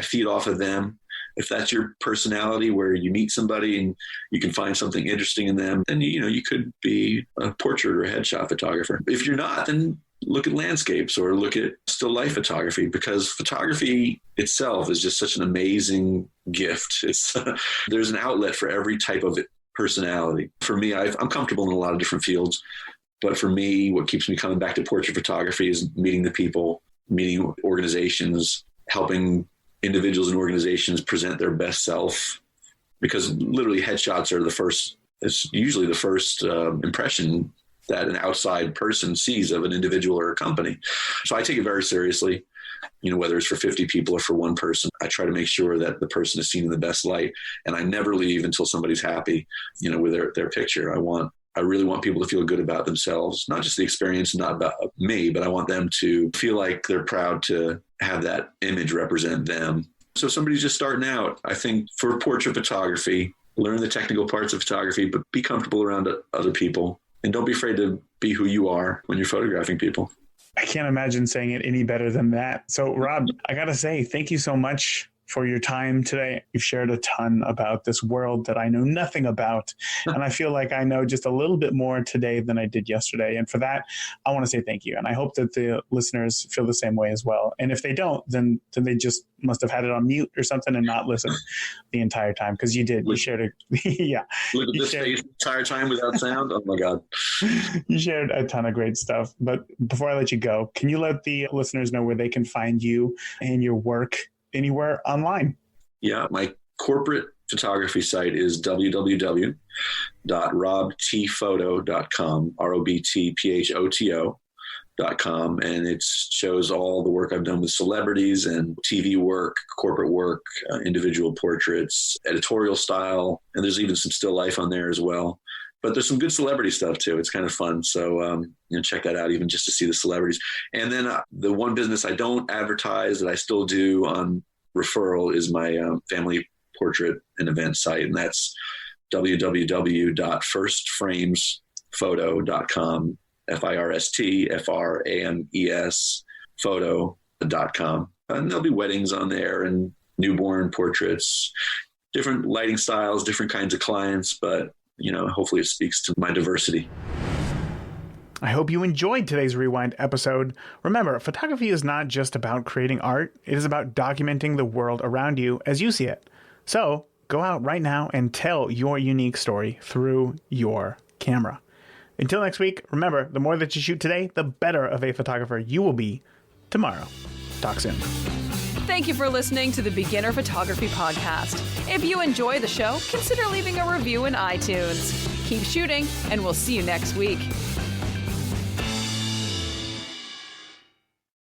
feed off of them. If that's your personality, where you meet somebody and you can find something interesting in them, then you could be a portrait or a headshot photographer. If you're not, then look at landscapes or look at still life photography, because photography itself is just such an amazing gift. There's an outlet for every type of personality. For me, I'm comfortable in a lot of different fields. But for me, what keeps me coming back to portrait photography is meeting the people, meeting organizations, helping individuals and organizations present their best self, because literally headshots are it's usually the first impression that an outside person sees of an individual or a company. So I take it very seriously, whether it's for 50 people or for one person. I try to make sure that the person is seen in the best light, and I never leave until somebody's happy, with their picture. I really want people to feel good about themselves, not just the experience, not about me, but I want them to feel like they're proud to have that image represent them. So somebody's just starting out, I think for portrait photography, learn the technical parts of photography, but be comfortable around other people. And don't be afraid to be who you are when you're photographing people. I can't imagine saying it any better than that. So, Rob, I got to say, thank you so much for your time today. You've shared a ton about this world that I know nothing about. And I feel like I know just a little bit more today than I did yesterday. And for that, I want to say thank you. And I hope that the listeners feel the same way as well. And if they don't, then they just must have had it on mute or something and not listened the entire time, because you did. You shared it. Yeah. Look at this face the entire time without sound. Oh my God. You shared a ton of great stuff. But before I let you go, can you let the listeners know where they can find you and your work anywhere online? Yeah, my corporate photography site is www.robtphoto.com, ROBTPHOTO.com, and it shows all the work I've done with celebrities and TV work, corporate work, individual portraits, editorial style, and there's even some still life on there as well. But there's some good celebrity stuff too. It's kind of fun. So, check that out, even just to see the celebrities. And then the one business I don't advertise that I still do on referral is my family portrait and event site. And that's www.firstframesphoto.com, FIRSTFRAMES photo.com. And there'll be weddings on there and newborn portraits, different lighting styles, different kinds of clients, but hopefully it speaks to my diversity. I hope you enjoyed today's Rewind episode. Remember, photography is not just about creating art. It is about documenting the world around you as you see it. So go out right now and tell your unique story through your camera. Until next week, remember, the more that you shoot today, the better of a photographer you will be tomorrow. Talk soon. Thank you for listening to the Beginner Photography Podcast. If you enjoy the show, consider leaving a review in iTunes. Keep shooting, and we'll see you next week.